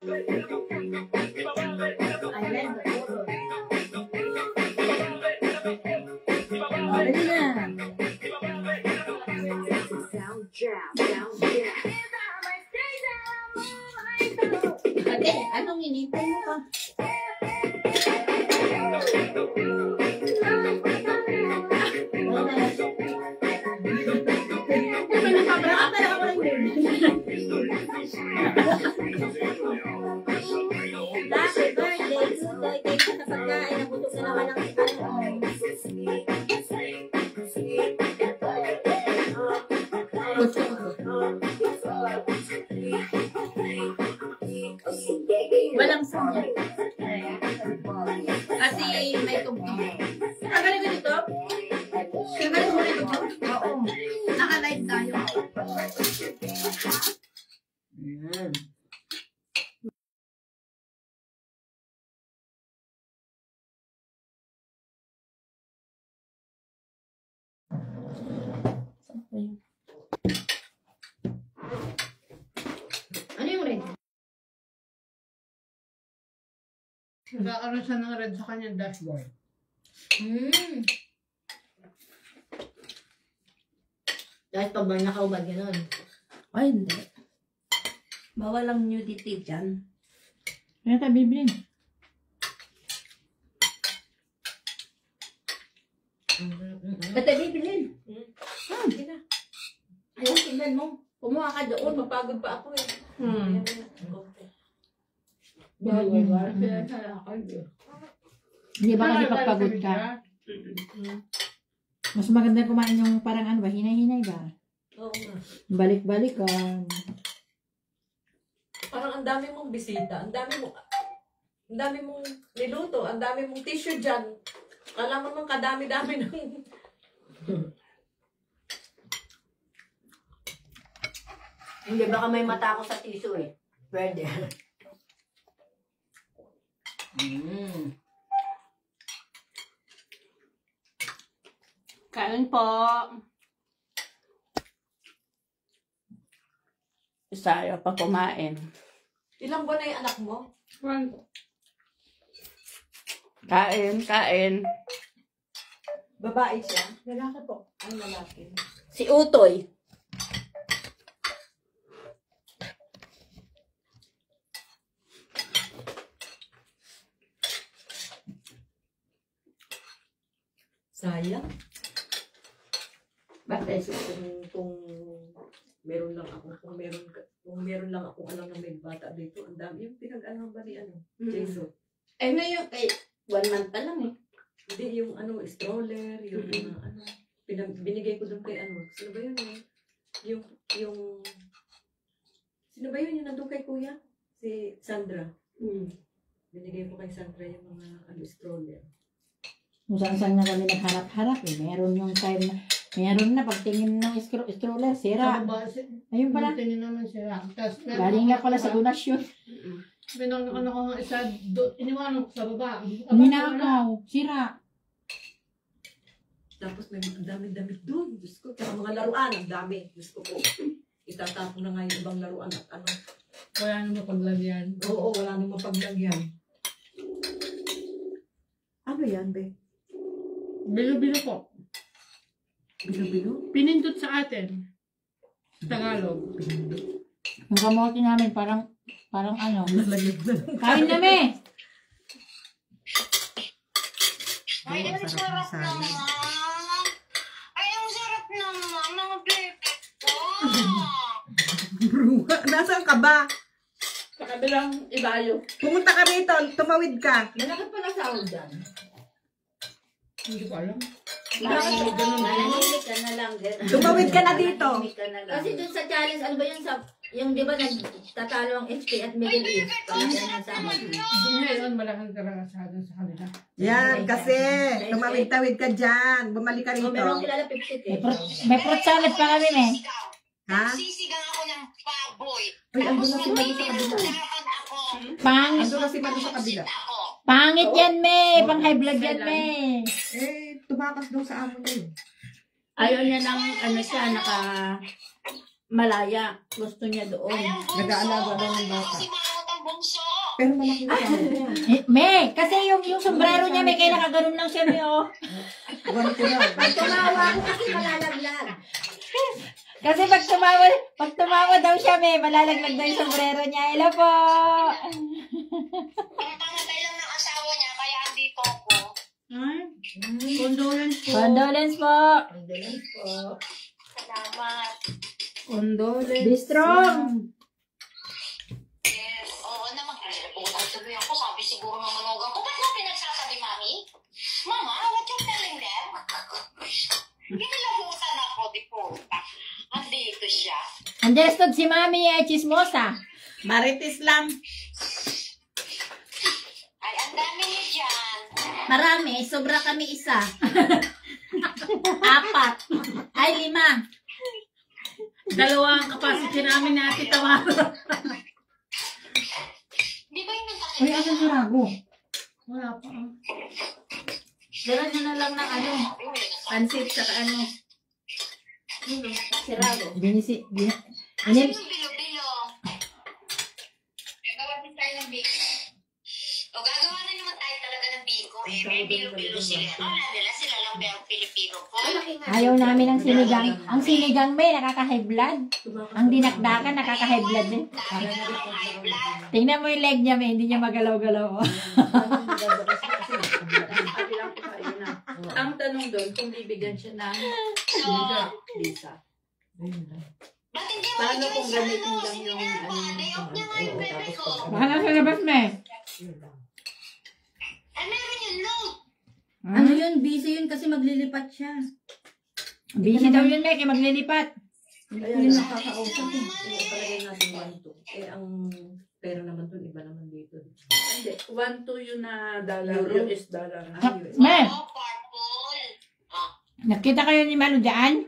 Ate, anong inipin mo pa? Walang sanya. Kasi may tugtog. Kagaling ko dito? Kagaling mo dito? Oo. Naka-live tayo. Ayan. Ano yung red? Nagkakaroon siya ng red sa kanyang dashboard. Dahil pag ba nakaubad gano'n? Ay, hindi. Bawal ang nudity dyan. Kaya tayo bibilin. Ba't tayo bibilin? Hindi na. Ayun, tingnan mo. Kumuha ka doon. Mapagod pa ako eh. Hindi ba kasi pagpagod ka? Mas maganda kumain yung parang ano ba, hinay-hinay ba? Oo nga. Balik-balikan. Parang ang dami mong bisita, ang dami mong niluto, ang dami mong tissue dyan. Kala mo naman kadami-dami ng... Hindi, baka may mata ako sa tissue eh. Pwede. Kain po. Isa ayaw pa kumain. Ilang buwan na yung anak mo? Kain. Babae siya? Lalaki po. Ay, lalaki. Si Utoy. Sayang. Bakit? Kung meron lang ako, kung meron lang ako alam na may bata dito, ang dami yung pinag-alam ba ni Jason? Eh ngayon, 1 month pa lang eh. Hindi, yung stroller, yung binigay ko doon kay sino ba yun eh? Sino ba yun yung nandun kay kuya? Si Sandra. Binigay ko kay Sandra yung mga stroller. Kung saan na kami nagharap-harap eh. Meron na pagtingin ng stroller, sira. Ayun pala. Tingin naman sira. Galing nga pala sa donasyon. Pinagkakano ko ng isa, iniwanan ko sa baba. Ninakaw, sira. Tapos may mga dami-dami doon. Diyos ko, tsaka mga laruan, ang dami. Diyos ko po. Itatapon na nga yung ibang laruan at Wala nang mapaglagyan. Oo, wala nang mapaglagyan. Ano yan, be? Bilo-bilo po. Bilo-bilo? Pinindot sa atin. Sa Tagalog. Yung kamote namin, parang ano. Kain namin! Ay, ang sarap naman. Ay, ang sarap naman. Mga baby ko. Nasaan ka ba? Sa kabilang ibayo. Pumunta ka rito, tumawid ka. Malaki pala sahod dyan. Hindi ko alam. Manahimik ka na lang. Tumawid ka na dito. Kasi dun sa challenge, ano ba yun yung di ba nagtatalo ang FP at Middle East? Palaki na sa Hindi ngayon, malaking karanasan sa kanila. Yan, kasi tumawid-tawid ka dyan. Bumalik ka rito. Meron kilala 50 May fruit salad pa kami eh. Ha? Sisigang ako ng baboy. Uy, andun na si Manu sa kabila. Ako. Pangit. Andun na si Manu sa kabila. Ako. Pangit yan, me. Pang high blood yan, me. Eh, tumakas daw sa amo niya. Ayaw niya ng malaya. Gusto niya doon. Ay, ang bunso. Nag-aalaga daw ng Ayaw bata. si Mangot ang bunso. Pero malaki na yan. Me, kasi yung sombrero niya, may kaya nakaganon lang siya, me, oh. Ganito na. Pag tumawa ako kasi malalaglag. Kasi pag tumawa daw siya, me, malalaglag daw yung sombrero niya. Hello po. Ang pangatay lang ng asawa niya, kaya andito ako. Condolence po. Condolence po. Condolence po. Salamat. Condolence. Be strong. Yes. Oo naman. Utang tuloy ako. Sabi siguro ng manugang ko. Ba't mo pinagsasabi, Mami? Mama, what you telling them? Ginilabutan ako, di po. Andito siya. Understood si Mami, chismosa. Marites lang. Ay, ang dami niyo dyan. Marami. Sobra kami isa. 4. Ay, 5. 2 ang capacity namin na Ate Tamara. Di ba yung Uy, asan si Rago? Wala pa. Dala nyo na lang ng ano. Pansit sa ano. Sirado. Binisi. Ano yung bilo-bilo? Gagawa din tayo ng biko. O gagawa na naman tayo talaga ng biko. Eh, may bilo-bilo sila. Wala nila, sila lang ba ang Pilipino po? Ayaw namin ang sinigang. Ang sinigang, may nakaka-high blood. Ang dinakdakan, nakaka-high blood din. Dami na naman high blood. Tingnan mo yung leg niya, may hindi niya magalaw-galaw. Ang tanong doon, kung bibigyan siya ng So, visa. ba't hindi mo Paano i-join kung sa gamitin lang sinigang yung pa? Day off niya nga yung bebe ko. Baka lang sa labas, me. Ay, meron yun, no? Ano yun? Busy yun kasi maglilipat siya. Busy daw yun, me, kaya maglilipat. Yun nakakausap eh. Palagay natin 1-2. Eh, ang pera naman doon, iba naman dito. Hindi. 1-2 yun na dollar. Euro. US dollar. Me, Oh, purple. nakita kayo ni Malu dyan?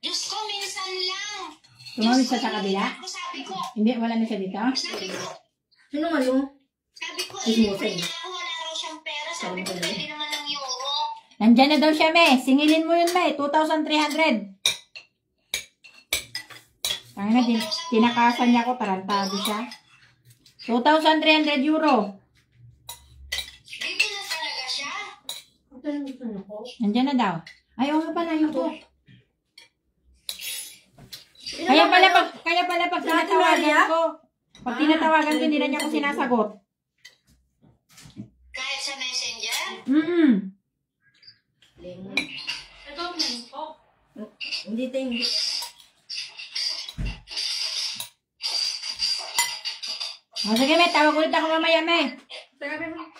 Diyos ko, minsan lang. Tumawid siya sa kabila? Sabi ko, Hindi, wala na siya dito. sabi ko, Sino malo? sabi ko, Ay, mo, wala raw siyang pera. Sabi ko, pwede naman ng euro. Nandyan na daw siya, me. Singilin mo yun, me. 2,300. Tangina, tinakasan niya ako. Tarantado siya. 2,300 euro. Dito na talaga siya. Nandyan na daw. Ay, oo nga pala, yung ko. Kaya pala pag tinatawagan ko. Pag tinatawagan ko, hindi na niya ako sinasagot. Kahit sa messenger. Ito, oh. Hindi tayo. O, sige, me. Tawag ulit ako mamaya, me.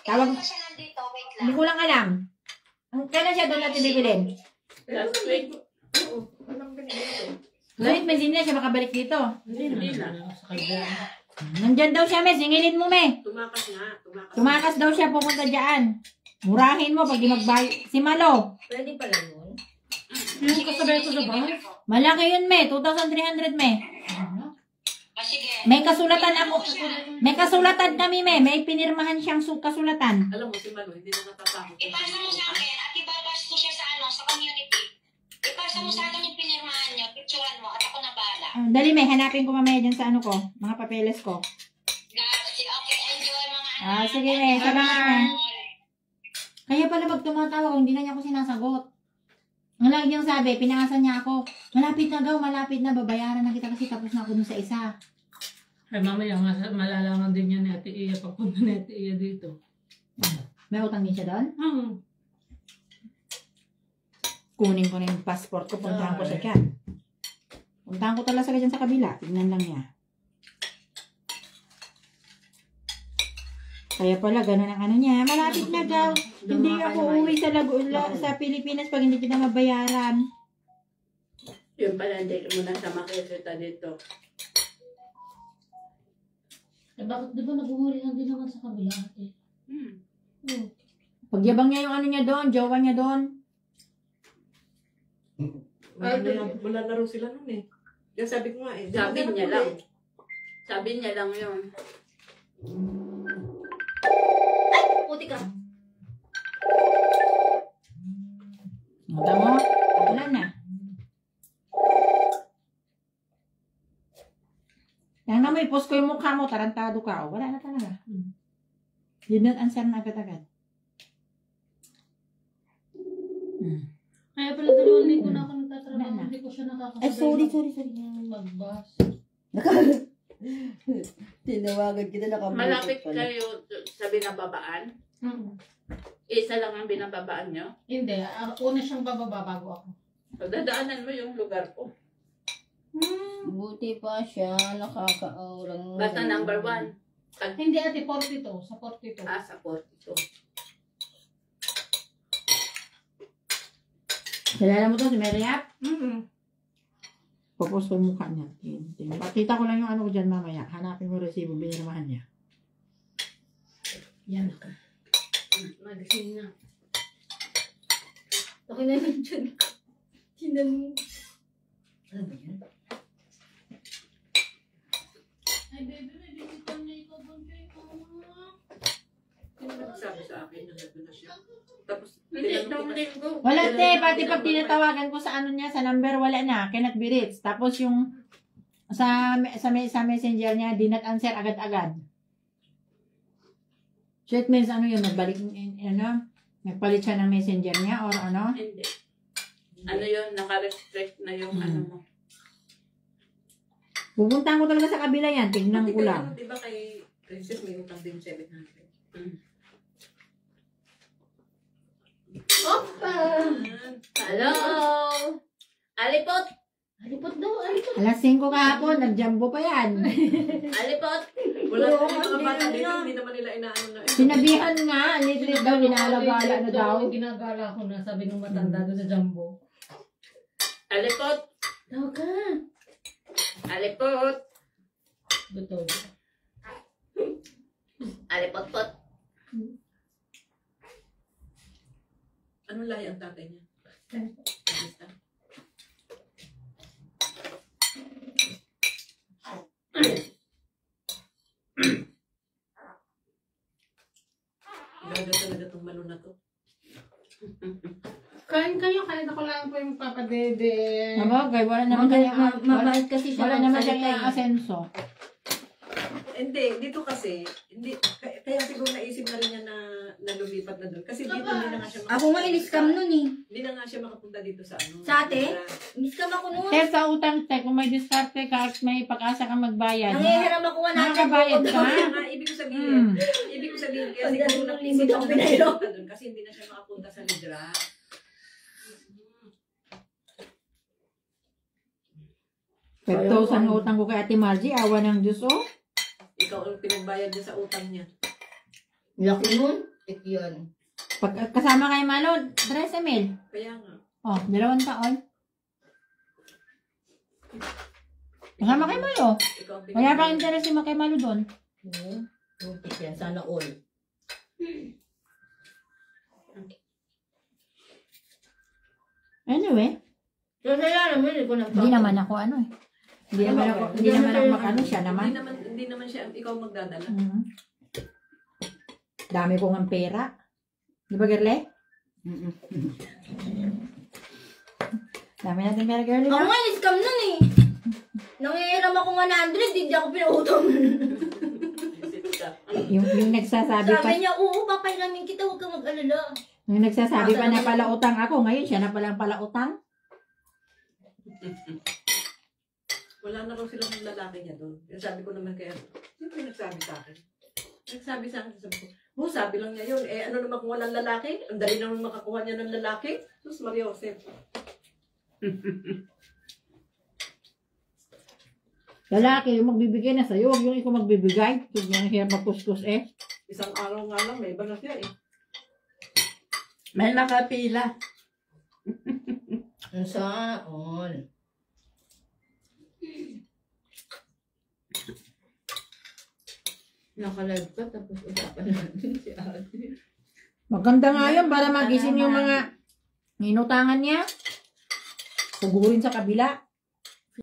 Tawag. Ano siya nandito? Wait lang. Hindi ko lang alam. Kailan siya doon natin bibilin? Last week. Wait, may hindi na siya makabalik dito. Hindi na. Nandyan daw siya, me. Singilin mo, me. Tumakas nga. Tumakas daw siya, pupunta dyan. Murahin mo pag di magbayad. Si Malo. Pwede pala yun. Yung kasabay ko sa bahay. Malaki yun, me. 2,300, me. Sige. May kasulatan ako. May kasulatan kami, me. May pinirmahan siyang kasulatan. Alam mo, si Malo, hindi na natatakot. Ipasa mo sa akin at ibabas ko siya sa ano, sa community. Ipasa mo sa akin yung pinirmahan niyo, picturean mo at ako na bala. Dali, me. Hanapin ko mamaya dyan sa ano ko. Mga papeles ko. Okay, enjoy mga anak. Sige, me. Salamat, me. Kaya pala pag tumatawag, hindi na niya ako sinasagot. Ang lagi niyang sabi, pinangasan niya ako. Malapit na daw, malapit na. Babayaran na kita kasi tapos na ako dun sa isa. Ay, mamaya, malalaman din yan ni Ate Iya pagpunta ni Ate Iya dito. May utang din siya doon? Kunin ko na yung passport ko. Puntahan ko siya dyan. Puntahan ko talaga dyan sa kabila. Tignan lang niya. Kaya pala, ganun ang ano niya. Malapit na daw. Hindi ako uuwi sa Pilipinas pag hindi kita mabayaran. Yun pala, hindi mo na siya makikita dito. Eh, bakit di ba nag-uuli lang din naman sa kabila? Pagyabang niya yung ano niya doon, jowa niya doon. Wala na raw sila nun eh. Yung sabi ko nga eh. Sabi niya lang. Sabi niya lang yun. Ay! Puti ka. Mata mo? Wala na. Tingnan mo Mami, post ko yung mukha mo, tarantado ka. O, wala na talaga. Did not answer na agad-agad. Kaya pala 2 linggo na ako nagtatrabaho. Hindi ko siya nakakasabay. Ay, sorry. Magbas. Tinawagan kita Malapit kayo sa binababaan? Mm. Isa lang ang binababaan nyo? Hindi. Una siyang bababa bago ako. Dadaanan mo yung lugar ko. Buti pa siya, nakakaurang. Basta number 1. Hindi ate, 42. Sa 42. Sa 42. Kilala mo to si Meriap? Mm-mm. Popost ko yung mukha niya. Pakita ko lang yung ano ko dyan mamaya. Hanapin mo resibo, binirmahan niya. Yan. Magasin na. Okay na lang dyan. Tinanong. Ano ba yan? Ay, baby, may bisitan niya ikaw doon kay Sino nagsabi sa akin na nandun na siya? Tapos, Hindi, 2 linggo. Wala te, pati pag tinatawagan ko sa ano niya, sa number, wala na. Cannot be reached. Tapos yung sa messenger niya, di not answer agad-agad. So it means ano yun, nagpalit siya ng messenger niya or ano? Hindi. Ano yun, naka-restrict na yung ano mo. Pupuntahan ko talaga sa kabila yan, tignan ko lang. Diba kay Princess may utang din 700? Opa! Hello! Alipot! Alipot daw, alipot. Alas 5 kahapon, nag-jumbo pa yan. Alipot! Wala na yung mga bata dito, hindi naman nila inaano na. Sinabihan nga, little daw, ginalagala na daw. Ginagala ko na, sabi nung matanda doon sa Jumbo. Alipot! Daw ka. Alipot! Butog. Alipot-pot. Anong lahi ang tatay niya? Basta. Gaga talaga itong malo na to. Kain kayo, kain ako lang po yung Papa Dede. Mabagay, wala naman kaya, Mabait kasi siya. wala naman magsalita siyang eh. asenso. Hindi, dito kasi, hindi, kaya siguro naisip na rin niya na lumipat na doon. Kasi dito hindi na nga siya Ako nga in-scam nun eh. Hindi na nga siya makapunta dito sa ano. Sa ate? In-scam ako nun. Sir, sa utang, te, kung may diskarte ka at may pag-asa kang magbayad, Nangihiram ako 100. makakabayad ka. Kaya nga, ibig ko sabihin, ibig ko sabihin, kaya siguro naisip Limit ang na pinayro. makapunta doon kasi hindi na siya makapunta sa Lidra. 5,000 utang ko kay Ate Margie, awa ng Diyos, oh. Ikaw ang pinagbayad niya sa utang niya. Laki nun. Yun. Pag kasama kay Malo, 13 mil. Kaya nga. Oh, 2 taon. Kasama kay Malo. Ikaw ang Kaya pang interest mo kay Malo doon. Butik yan. Sana all. Anyway, Kasi naman, hindi ko hindi naman ako ano eh. Hindi naman ako makano siya naman. Hindi naman siya, ikaw magdadala. Mhm. Dami ko ng pera. Di ba, Gerle? Dami natin pera, Gerle. Ako nga in-scam nun eh. Nangihiram ako 100, hindi ako pinautang. Visit ka. Yung nagsasabi pa, Sabi niya, oo, papairamin kita, huwag kang mag-alala. yung nagsasabi pa na pala utang ako, ngayon siya na pala utang. Wala na raw silang lalaki niya doon. Kaya sabi ko naman kaya, sino yung nagsabi sa akin? Nagsabi sa akin, sabi ko, sabi lang niya yun. Eh, ano naman kung walang lalaki? Ang dali naman makakuha niya ng lalaki. Sus, Maria Joseph. Lalaki, yung magbibigay na sa'yo, huwag yung ikaw magbibigay. Huwag yung hirap magkuskus eh. Isang araw nga lang, may iba na siya eh. May nakapila. Saan? Nakalive pa, tapos usapan natin si ate. Maganda nga yun para magising yung mga inutangan niya. Sugurin sa kabila.